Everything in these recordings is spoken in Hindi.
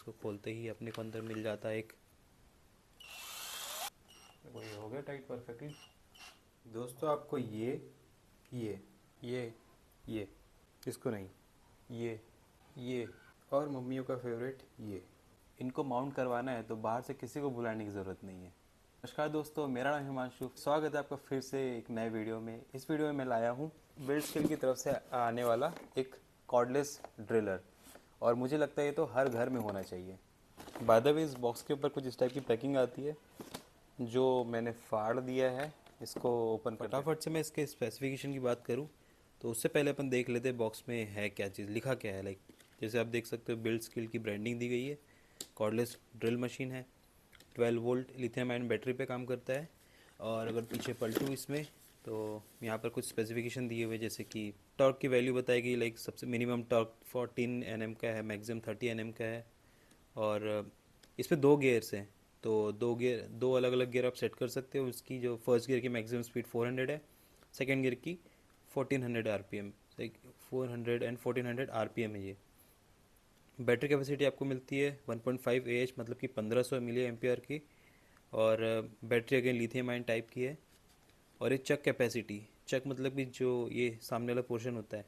इसको खोलते ही अपने को अंदर मिल जाता है एक। देखो ये हो गया टाइट परफेक्टली। दोस्तों आपको ये ये ये इसको नहीं, ये और मम्मियों का फेवरेट ये, इनको माउंट करवाना है तो बाहर से किसी को बुलाने की ज़रूरत नहीं है। नमस्कार दोस्तों, मेरा नाम हिमांशु, स्वागत है आपका फिर से एक नए वीडियो में। इस वीडियो में मैं लाया हूँ बिल्ड स्किल की तरफ से आने वाला एक कॉर्डलेस ड्रिलर, और मुझे लगता है ये तो हर घर में होना चाहिए। बाय द वे, इस बॉक्स के ऊपर कुछ इस टाइप की पैकिंग आती है जो मैंने फाड़ दिया है। इसको ओपन फटाफट से मैं इसके स्पेसिफिकेशन की बात करूं तो उससे पहले अपन देख लेते हैं बॉक्स में है क्या चीज़, लिखा क्या है। लाइक जैसे आप देख सकते हो, बिल्ड स्किल की ब्रांडिंग दी गई है। कॉर्डलेस ड्रिल मशीन है, 12 वोल्ट लिथियम आयन बैटरी पे काम करता है। और अगर पीछे पलटूँ इसमें तो यहाँ पर कुछ स्पेसिफिकेशन दिए हुए, जैसे कि टॉर्क की वैल्यू बताएगी। लाइक सबसे मिनिमम टॉर्क 14 एनएम का है, मैक्सिमम 30 एनएम का है। और इसमें 2 गियर्स हैं, तो 2 अलग अलग गियर आप सेट कर सकते हो। उसकी जो फर्स्ट गियर की मैक्सिमम स्पीड 400 है, सेकेंड गियर की 1400 आरपीएम। 400 एंड 1400 आरपीएम है ये। बैटरी कैपेसिटी आपको मिलती है 1.5 AH, मतलब कि 1500 मिली एम्पियर की। और battery again lithium ion type की है। और ये चक कैपेसिटी, चक मतलब कि जो ये सामने वाला पोर्शन होता है,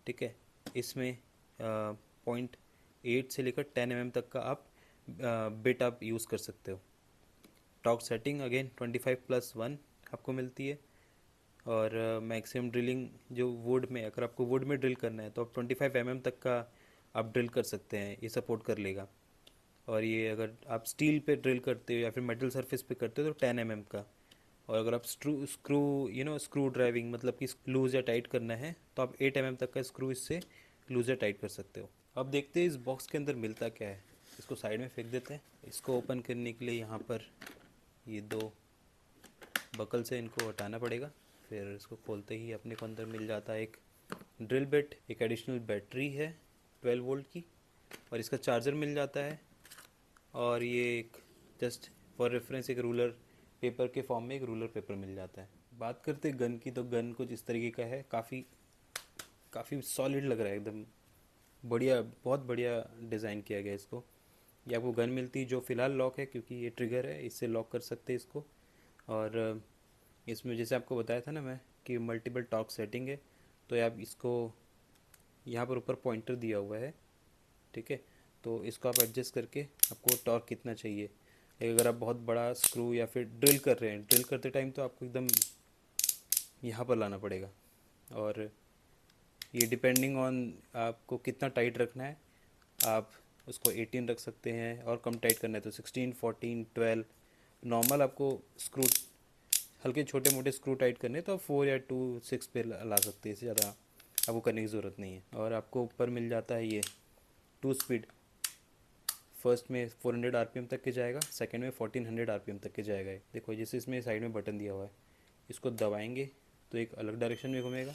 ठीक है, इसमें 0.8 से लेकर 10 mm तक का आप बिट आप यूज़ कर सकते हो। टॉर्क सेटिंग अगेन 25+1 आपको मिलती है। और मैक्सिमम ड्रिलिंग जो वुड में, अगर आपको वुड में ड्रिल करना है तो आप 25 mm तक का आप ड्रिल कर सकते हैं, ये सपोर्ट कर लेगा। और ये अगर आप स्टील पे ड्रिल करते हो या फिर मेटल सरफेस पे करते हो तो 10 mm का। और अगर आप स्क्रू ड्राइविंग, मतलब कि लूज या टाइट करना है तो आप 8 mm तक का स्क्रू इससे लूज या टाइट कर सकते हो। अब देखते हैं इस बॉक्स के अंदर मिलता क्या है। इसको साइड में फेंक देते हैं। इसको ओपन करने के लिए यहाँ पर ये 2 बकल से इनको हटाना पड़ेगा। फिर इसको खोलते ही अपने को अंदर मिल जाता है एक ड्रिल बिट, एक एडिशनल बैटरी है 12 वोल्ट की, और इसका चार्जर मिल जाता है। और ये एक जस्ट फॉर रेफरेंस एक रूलर पेपर के फॉर्म में एक रूलर पेपर मिल जाता है। बात करते हैं गन की, तो गन कुछ इस तरीके का है। काफ़ी काफ़ी सॉलिड लग रहा है, एकदम बढ़िया, बहुत बढ़िया डिज़ाइन किया गया है इसको। ये आपको गन मिलती है जो फ़िलहाल लॉक है, क्योंकि ये ट्रिगर है, इससे लॉक कर सकते हैं इसको। और इसमें जैसे आपको बताया था ना मैं कि मल्टीपल टॉर्क सेटिंग है, तो आप इसको यहाँ पर ऊपर पॉइंटर दिया हुआ है, ठीक है, तो इसको आप एडजस्ट करके आपको टॉर्क कितना चाहिए। अगर आप बहुत बड़ा स्क्रू या फिर ड्रिल कर रहे हैं, ड्रिल करते टाइम तो आपको एकदम यहाँ पर लाना पड़ेगा। और ये डिपेंडिंग ऑन आपको कितना टाइट रखना है, आप उसको 18 रख सकते हैं, और कम टाइट करना है तो 16, 14, 12। नॉर्मल आपको स्क्रू हल्के छोटे मोटे स्क्रू टाइट करने तो आप 4 या 2, 6 पे ला सकते हैं, इससे ज़्यादा आपको करने की ज़रूरत नहीं है। और आपको ऊपर मिल जाता है ये 2 स्पीड। फर्स्ट में 400 आरपीएम तक के जाएगा, सेकंड में 1400 आरपीएम तक के जाएगा। देखो जैसे इसमें साइड में बटन दिया हुआ है, इसको दबाएंगे तो एक अलग डायरेक्शन में घूमेगा।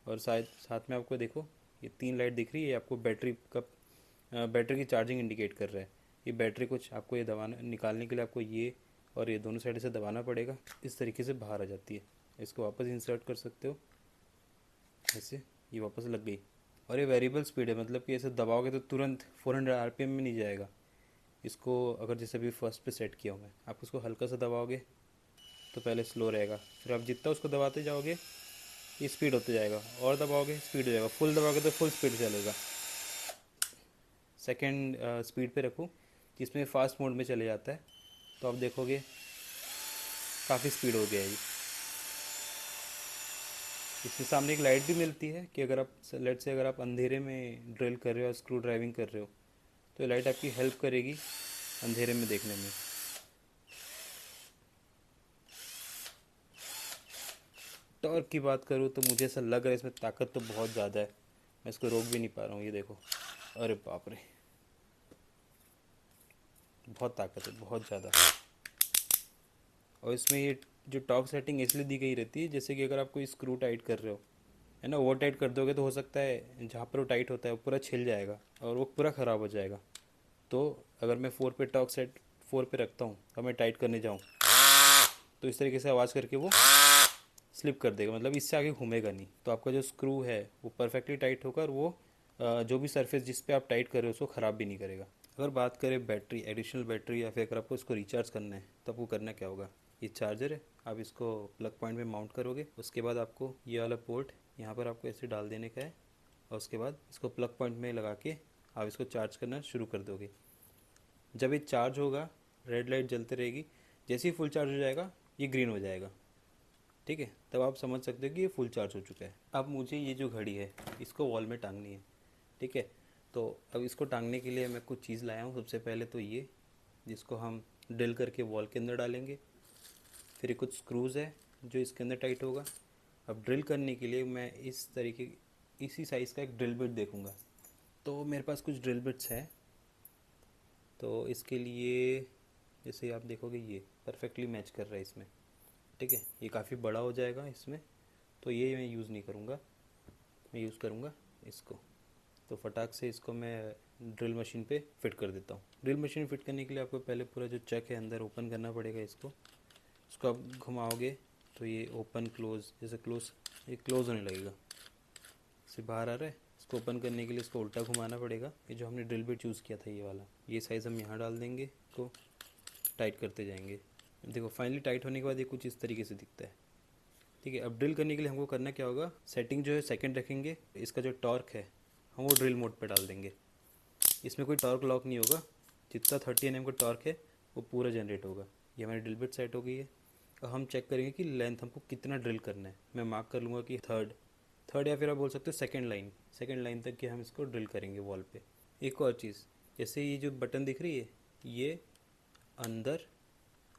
और साथ में आपको देखो ये 3 लाइट दिख रही है, आपको बैटरी की चार्जिंग इंडिकेट कर रहा है। ये बैटरी कुछ आपको ये दबाना, निकालने के लिए आपको ये और ये दोनों साइड से दबाना पड़ेगा, इस तरीके से बाहर आ जाती है। इसको वापस इंसर्ट कर सकते हो, ऐसे ये वापस लग गई। और ये वेरिएबल स्पीड है, मतलब कि ऐसे दबाओगे तो तुरंत 400 आरपीएम में नहीं जाएगा। इसको अगर जैसे अभी फर्स्ट पे सेट किया हूँ मैं, आप उसको हल्का सा दबाओगे तो पहले स्लो रहेगा, फिर आप जितना उसको दबाते जाओगे ये स्पीड होते जाएगा, और दबाओगे स्पीड हो जाएगा, फुल दबाओगे तो फुल स्पीड चलेगा। सेकेंड स्पीड पे रखूँ जिसमें फास्ट मोड में चले जाता है, तो आप देखोगे काफ़ी स्पीड हो गया है ये। इसके सामने एक लाइट भी मिलती है कि अगर आप लेट से अगर आप अंधेरे में ड्रिल कर रहे हो, स्क्रू ड्राइविंग कर रहे हो, तो ये लाइट आपकी हेल्प करेगी अंधेरे में देखने में। टॉर्क की बात करूँ तो मुझे ऐसा लग रहा है इसमें ताकत तो बहुत ज़्यादा है, मैं इसको रोक भी नहीं पा रहा हूँ। ये देखो, अरे बाप रे, बहुत ताकत है, बहुत ज़्यादा। और इसमें ये जो टॉर्क सेटिंग इसलिए दी गई रहती है, जैसे कि अगर आप कोई स्क्रू टाइट कर रहे हो, है ना, ओवर टाइट कर दोगे तो हो सकता है जहाँ पर वो टाइट होता है वो पूरा छिल जाएगा और वो पूरा ख़राब हो जाएगा। तो अगर मैं 4 पे रखता हूँ और मैं टाइट करने जाऊँ तो इस तरीके से आवाज़ करके वो स्लिप कर देगा, मतलब इससे आगे घूमेगा नहीं। तो आपका जो स्क्रू है वो परफेक्टली टाइट होकर वो जो भी सरफेस जिस पे आप टाइट कर रहे हो उसको ख़राब भी नहीं करेगा। अगर बात करें बैटरी, एडिशनल बैटरी, या फिर अगर आपको इसको रिचार्ज करना है तो आपको करना क्या होगा, ये चार्जर है, आप इसको प्लग पॉइंट में माउंट करोगे। उसके बाद आपको ये वाला पोर्ट यहाँ पर आपको ऐसे डाल देने का है, और उसके बाद इसको प्लग पॉइंट में लगा के आप इसको चार्ज करना शुरू कर दोगे। जब ये चार्ज होगा, रेड लाइट जलती रहेगी, जैसे ही फुल चार्ज हो जाएगा ये ग्रीन हो जाएगा, ठीक है। तब आप समझ सकते हो कि ये फुल चार्ज हो चुका है। अब मुझे ये जो घड़ी है इसको वॉल में टांगनी है, ठीक है। तो अब इसको टांगने के लिए मैं कुछ चीज़ लाया हूँ। सबसे पहले तो ये, जिसको हम ड्रिल करके वॉल के अंदर डालेंगे। फिर कुछ स्क्रूज़ है जो इसके अंदर टाइट होगा। अब ड्रिल करने के लिए मैं इस तरीके, इसी साइज़ का एक ड्रिल बिट देखूँगा। तो मेरे पास कुछ ड्रिल बिट्स हैं। तो इसके लिए जैसे आप देखोगे ये परफेक्टली मैच कर रहा है इसमें, ठीक है। ये काफ़ी बड़ा हो जाएगा इसमें, तो ये मैं यूज़ नहीं करूँगा, मैं यूज़ करूँगा इसको। तो फटाक से इसको मैं ड्रिल मशीन पे फिट कर देता हूँ। ड्रिल मशीन फिट करने के लिए आपको पहले पूरा जो चक है अंदर ओपन करना पड़ेगा। इसको आप घुमाओगे तो ये ओपन क्लोज़, जैसे क्लोज़, ये क्लोज़ होने लगेगा, इसे बाहर आ रहा है। इसको ओपन करने के लिए इसको उल्टा घुमाना पड़ेगा। ये जो हमने ड्रिल बिट चूज़ किया था ये वाला, ये साइज़ हम यहाँ डाल देंगे, इसको टाइट करते जाएंगे। देखो फाइनली टाइट होने के बाद ये कुछ इस तरीके से दिखता है, ठीक है। अब ड्रिल करने के लिए हमको करना क्या होगा, सेटिंग जो है सेकंड रखेंगे। इसका जो टॉर्क है हम वो ड्रिल मोड पे डाल देंगे। इसमें कोई टॉर्क लॉक नहीं होगा, जितना 30 Nm का टॉर्क है वो पूरा जनरेट होगा। ये हमारी ड्रिल बिट सेट हो गई है। अब हम चेक करेंगे कि लेंथ हमको कितना ड्रिल करना है। मैं मार्क कर लूँगा कि थर्ड या फिर आप बोल सकते हो सेकंड लाइन तक कि हम इसको ड्रिल करेंगे वॉल पे। एक और चीज़, जैसे ये जो बटन दिख रही है ये अंदर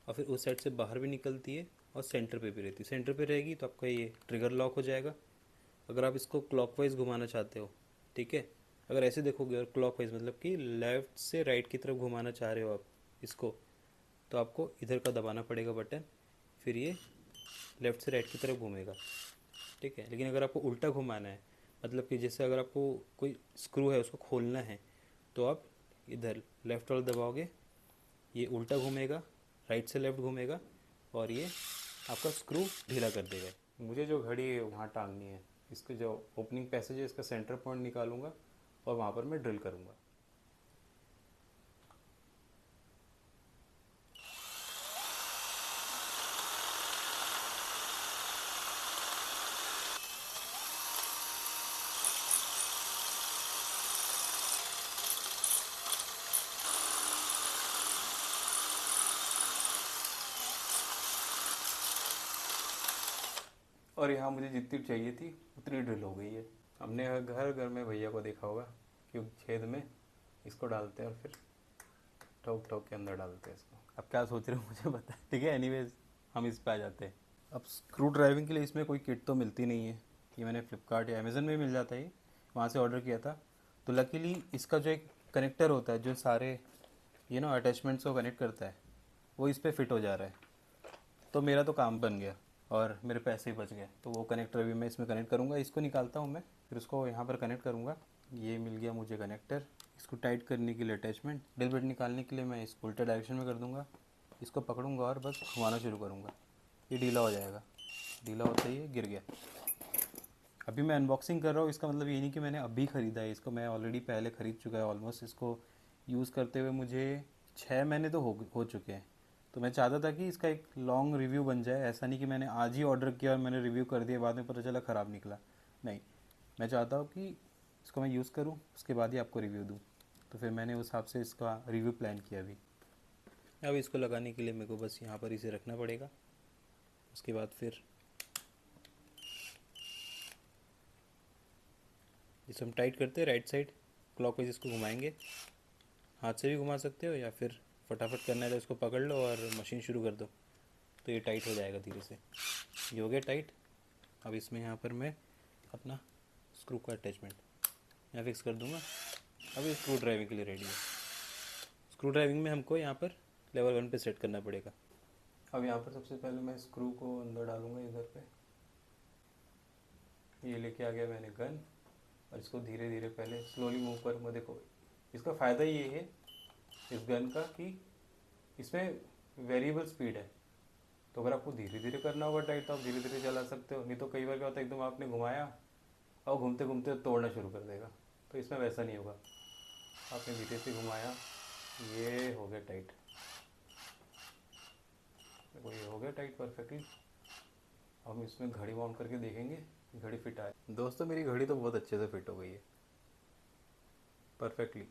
और फिर उस साइड से बाहर भी निकलती है और सेंटर पे भी रहती है। सेंटर पे रहेगी तो आपका ये ट्रिगर लॉक हो जाएगा। अगर आप इसको क्लॉकवाइज घुमाना चाहते हो, ठीक है, अगर ऐसे देखोगे और क्लॉकवाइज मतलब कि लेफ़्ट से राइट की तरफ घुमाना चाह रहे हो आप इसको, तो आपको इधर का दबाना पड़ेगा बटन, फिर ये लेफ़्ट से राइट की तरफ घूमेगा, ठीक है। लेकिन अगर आपको उल्टा घुमाना है, मतलब कि जैसे अगर आपको कोई स्क्रू है उसको खोलना है, तो आप इधर लेफ़्ट वाला दबाओगे, ये उल्टा घूमेगा, राइट से लेफ़्ट घूमेगा, और ये आपका स्क्रू ढीला कर देगा। मुझे जो घड़ी है वहाँ टांगनी है, इसके जो ओपनिंग पैसेज है इसका सेंटर पॉइंट निकालूंगा और वहाँ पर मैं ड्रिल करूँगा। और यहाँ मुझे जितनी चाहिए थी उतनी ड्रिल हो गई है। हमने घर घर में भैया को देखा होगा कि छेद में इसको डालते हैं और फिर ठोक ठोक के अंदर डालते हैं इसको। अब क्या सोच रहे हो मुझे पता है, ठीक है। एनीवेज हम इस पे आ जाते हैं। अब स्क्रू ड्राइविंग के लिए इसमें कोई किट तो मिलती नहीं है, कि मैंने फ्लिपकार्ट या अमेज़न में मिल जाता है, वहाँ से ऑर्डर किया था। तो लकीली इसका जो एक कनेक्टर होता है जो सारे अटैचमेंट्स को कनेक्ट करता है, वो इस पर फिट हो जा रहा है। तो मेरा तो काम बन गया और मेरे पैसे बच गए। तो वो कनेक्टर भी मैं इसमें कनेक्ट करूँगा। इसको निकालता हूँ मैं, फिर उसको यहाँ पर कनेक्ट करूँगा। ये मिल गया मुझे कनेक्टर। इसको टाइट करने के लिए अटैचमेंट, ड्रिल बिट निकालने के लिए मैं इसको उल्टा डायरेक्शन में कर दूँगा। इसको पकड़ूँगा और बस घुमाना शुरू करूँगा, ये ढीला हो जाएगा। ढीला होता ही ये गिर गया। अभी मैं अनबॉक्सिंग कर रहा हूँ, इसका मतलब ये नहीं कि मैंने अभी ख़रीदा है इसको, मैं ऑलरेडी पहले ख़रीद चुका है ऑलमोस्ट। इसको यूज़ करते हुए मुझे 6 महीने तो हो चुके हैं। तो मैं चाहता था कि इसका एक लॉन्ग रिव्यू बन जाए। ऐसा नहीं कि मैंने आज ही ऑर्डर किया और मैंने रिव्यू कर दिया, बाद में पता चला ख़राब निकला। नहीं, मैं चाहता हूँ कि इसको मैं यूज़ करूँ, उसके बाद ही आपको रिव्यू दूँ। तो फिर मैंने उस हिसाब से इसका रिव्यू प्लान किया अभी। अब इसको लगाने के लिए मेरे को बस यहाँ पर इसे रखना पड़ेगा। उसके बाद फिर इसे हम टाइट करते हैं राइट साइड क्लॉकवाइज। इसको घुमाएंगे, हाथ से भी घुमा सकते हो या फिर फटाफट करना है तो इसको पकड़ लो और मशीन शुरू कर दो, तो ये टाइट हो जाएगा धीरे से। ये हो गया टाइट। अब इसमें यहाँ पर मैं अपना स्क्रू का अटैचमेंट यहाँ फिक्स कर दूँगा। अब ये स्क्रू ड्राइविंग के लिए रेडी है। स्क्रू ड्राइविंग में हमको यहाँ पर लेवल 1 पे सेट करना पड़ेगा। अब यहाँ पर सबसे पहले मैं स्क्रू को अंदर डालूंगा इधर पे। ये लेके आ गया मैंने गन, और इसको धीरे धीरे पहले स्लोली मूव करूँगा। देखो इसका फ़ायदा ये है इस गन का कि इसमें वेरिएबल स्पीड है। तो अगर आपको धीरे धीरे करना होगा टाइट तो आप धीरे धीरे चला सकते हो, नहीं तो कई बार क्या होता है एकदम आपने घुमाया और घूमते घूमते तोड़ना शुरू कर देगा। तो इसमें वैसा नहीं होगा, आपने धीरे से घुमाया ये हो गया टाइट, देखो ये हो गया टाइट परफेक्टली। हम इसमें घड़ी माउंट करके देखेंगे कि घड़ी फिट आए। दोस्तों मेरी घड़ी तो बहुत अच्छे से फिट हो गई है परफेक्टली।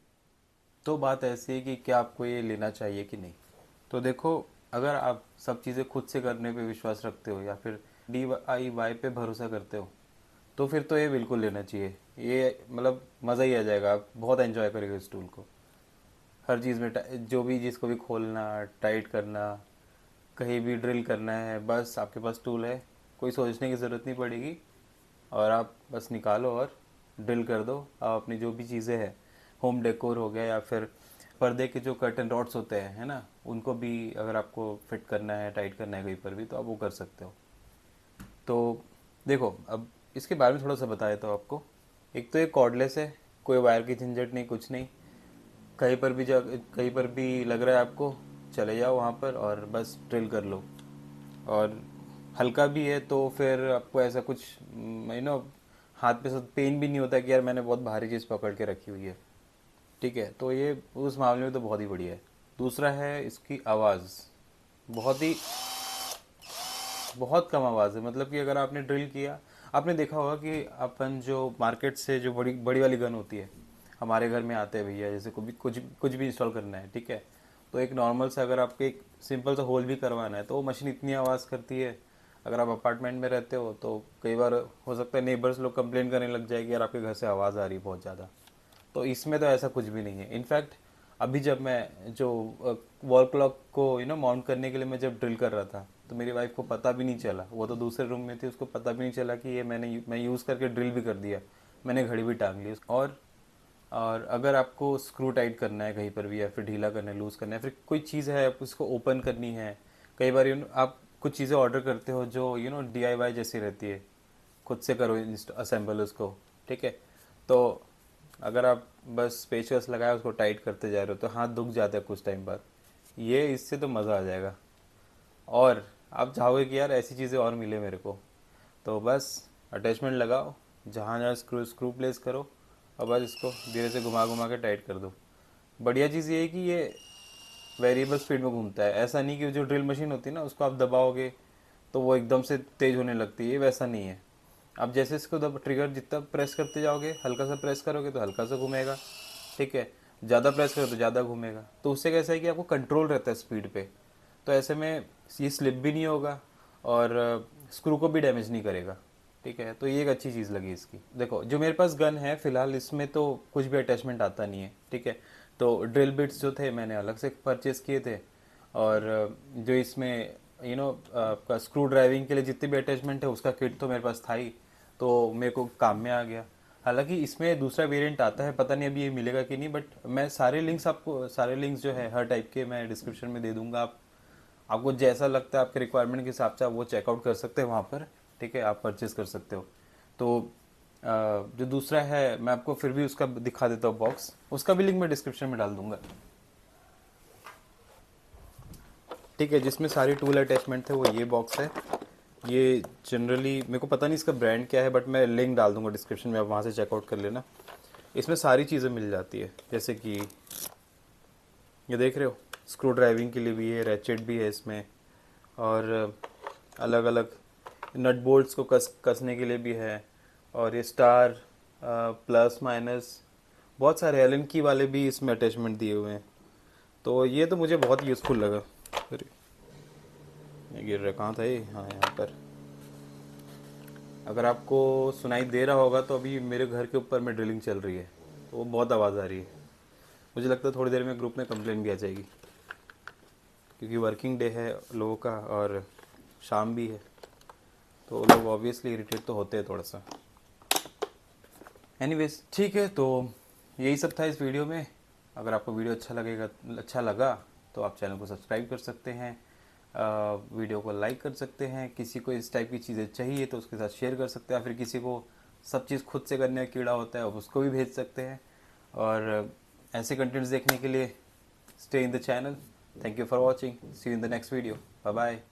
तो बात ऐसी है कि क्या आपको ये लेना चाहिए कि नहीं। तो देखो, अगर आप सब चीज़ें खुद से करने पे विश्वास रखते हो या फिर DIY पे भरोसा करते हो, तो फिर तो ये बिल्कुल लेना चाहिए। ये मतलब मज़ा ही आ जाएगा, आप बहुत एंजॉय करेंगे इस टूल को। हर चीज़ में जो भी जिसको भी खोलना, टाइट करना, कहीं भी ड्रिल करना है, बस आपके पास टूल है, कोई सोचने की ज़रूरत नहीं पड़ेगी। और आप बस निकालो और ड्रिल कर दो। आप अपनी जो भी चीज़ें हैं, होम डेकोर हो गया या फिर पर्दे के जो कर्टन रॉड्स होते हैं, है ना, उनको भी अगर आपको फिट करना है, टाइट करना है कहीं पर भी, तो आप वो कर सकते हो। तो देखो, अब इसके बारे में थोड़ा सा बता देता हूँ आपको। एक तो ये कॉर्डलेस है, कोई वायर की झंझट नहीं, कुछ नहीं। कहीं पर भी लग रहा है आपको, चले जाओ वहाँ पर और बस ड्रिल कर लो। और हल्का भी है, तो फिर आपको ऐसा कुछ हाथ पे सब पेन भी नहीं होता कि यार मैंने बहुत भारी चीज़ पकड़ के रखी हुई है। ठीक है, तो ये उस मामले में तो बहुत ही बढ़िया है। दूसरा है इसकी आवाज़, बहुत ही बहुत कम आवाज़ है। मतलब कि अगर आपने ड्रिल किया, आपने देखा होगा कि अपन जो मार्केट से जो बड़ी बड़ी वाली गन होती है, हमारे घर में आते हैं भैया, जैसे कुछ भी इंस्टॉल करना है, ठीक है, तो एक नॉर्मल से अगर आपको एक सिंपल सा होल भी करवाना है, तो वो मशीन इतनी आवाज़ करती है। अगर आप अपार्टमेंट में रहते हो तो कई बार हो सकता है नेबर्स लोग कंप्लेन करने लग जाएगी, यार आपके घर से आवाज़ आ रही है बहुत ज़्यादा। तो इसमें तो ऐसा कुछ भी नहीं है। इनफैक्ट अभी जब मैं जो वॉल क्लॉक को माउंट करने के लिए मैं जब ड्रिल कर रहा था, तो मेरी वाइफ को पता भी नहीं चला, वो तो दूसरे रूम में थी, उसको पता भी नहीं चला कि ये मैं यूज़ करके ड्रिल भी कर दिया। मैंने घड़ी भी टांग ली। और अगर आपको स्क्रू टाइट करना है कहीं पर भी, या फिर ढीला करना है, लूज़ करना है, फिर कोई चीज़ है आप उसको ओपन करनी है, कई बार आप कुछ चीज़ें ऑर्डर करते हो जो DIY जैसी रहती है, खुद से करो असेंबल उसको। ठीक है, तो अगर आप बस पेचकस लगाए उसको टाइट करते जा रहे हो तो हाथ दुख जाता है कुछ टाइम बाद। ये इससे तो मज़ा आ जाएगा। और आप चाहोगे कि यार ऐसी चीज़ें और मिले मेरे को, तो बस अटैचमेंट लगाओ, जहाँ जहाँ स्क्रू स्क्रू प्लेस करो, और बस इसको धीरे से घुमा घुमा के टाइट कर दो। बढ़िया चीज़ ये है कि ये वेरिएबल स्पीड में घूमता है। ऐसा नहीं कि जो ड्रिल मशीन होती है ना, उसको आप दबाओगे तो वो एकदम से तेज़ होने लगती है, ये वैसा नहीं है। आप जैसे इसको ट्रिगर जितना प्रेस करते जाओगे, हल्का सा प्रेस करोगे तो हल्का सा घूमेगा, ठीक है, ज़्यादा प्रेस करो तो ज़्यादा घूमेगा। तो उससे कैसा है कि आपको कंट्रोल रहता है स्पीड पे। तो ऐसे में ये स्लिप भी नहीं होगा और स्क्रू को भी डैमेज नहीं करेगा। ठीक है, तो ये एक अच्छी चीज़ लगी इसकी। देखो, जो मेरे पास गन है फिलहाल, इसमें तो कुछ भी अटैचमेंट आता नहीं है। ठीक है, तो ड्रिल बिट्स जो थे मैंने अलग से परचेज़ किए थे, और जो इसमें आपका स्क्रू ड्राइविंग के लिए जितने भी अटैचमेंट है उसका किट तो मेरे पास था ही, तो मेरे को काम में आ गया। हालांकि इसमें दूसरा वेरिएंट आता है, पता नहीं अभी ये मिलेगा कि नहीं, बट मैं सारे लिंक्स जो है हर टाइप के मैं डिस्क्रिप्शन में दे दूंगा। आपको जैसा लगता है आपके रिक्वायरमेंट के हिसाब से आप वो चेकआउट कर सकते हैं वहाँ पर। ठीक है, आप परचेज कर सकते हो। तो जो दूसरा है मैं आपको फिर भी उसका दिखा देता हूँ बॉक्स, उसका भी लिंक मैं डिस्क्रिप्शन में डाल दूंगा। ठीक है, जिसमें सारी टूल अटैचमेंट थे वो ये बॉक्स है। ये जनरली मेरे को पता नहीं इसका ब्रांड क्या है, बट मैं लिंक डाल दूंगा डिस्क्रिप्शन में, आप वहाँ से चेकआउट कर लेना। इसमें सारी चीज़ें मिल जाती है, जैसे कि ये देख रहे हो, स्क्रू ड्राइविंग के लिए भी है, रैचेट भी है इसमें, और अलग अलग नट बोल्ट्स को कसने के लिए भी है, और ये स्टार, प्लस माइनस, बहुत सारे एलन की वाले भी इसमें अटैचमेंट दिए हुए हैं। तो ये तो मुझे बहुत यूज़फुल लगा। अरे ये गिर रहा कहाँ था ये, हाँ यहाँ पर। अगर आपको सुनाई दे रहा होगा तो अभी मेरे घर के ऊपर में ड्रिलिंग चल रही है, तो वो बहुत आवाज़ आ रही है। मुझे लगता है थोड़ी देर में ग्रुप में कंप्लेन भी आ जाएगी, क्योंकि वर्किंग डे है लोगों का और शाम भी है, तो लोग ऑब्वियसली इरिटेट तो होते हैं थोड़ा सा। एनीवेज, ठीक है, तो यही सब था इस वीडियो में। अगर आपको वीडियो अच्छा लगा तो आप चैनल को सब्सक्राइब कर सकते हैं, वीडियो को लाइक कर सकते हैं। किसी को इस टाइप की चीज़ें चाहिए तो उसके साथ शेयर कर सकते हैं, फिर किसी को सब चीज़ खुद से करने का कीड़ा होता है उसको भी भेज सकते हैं। और ऐसे कंटेंट्स देखने के लिए stay in the channel. Thank you for watching, see you in the next video, bye bye.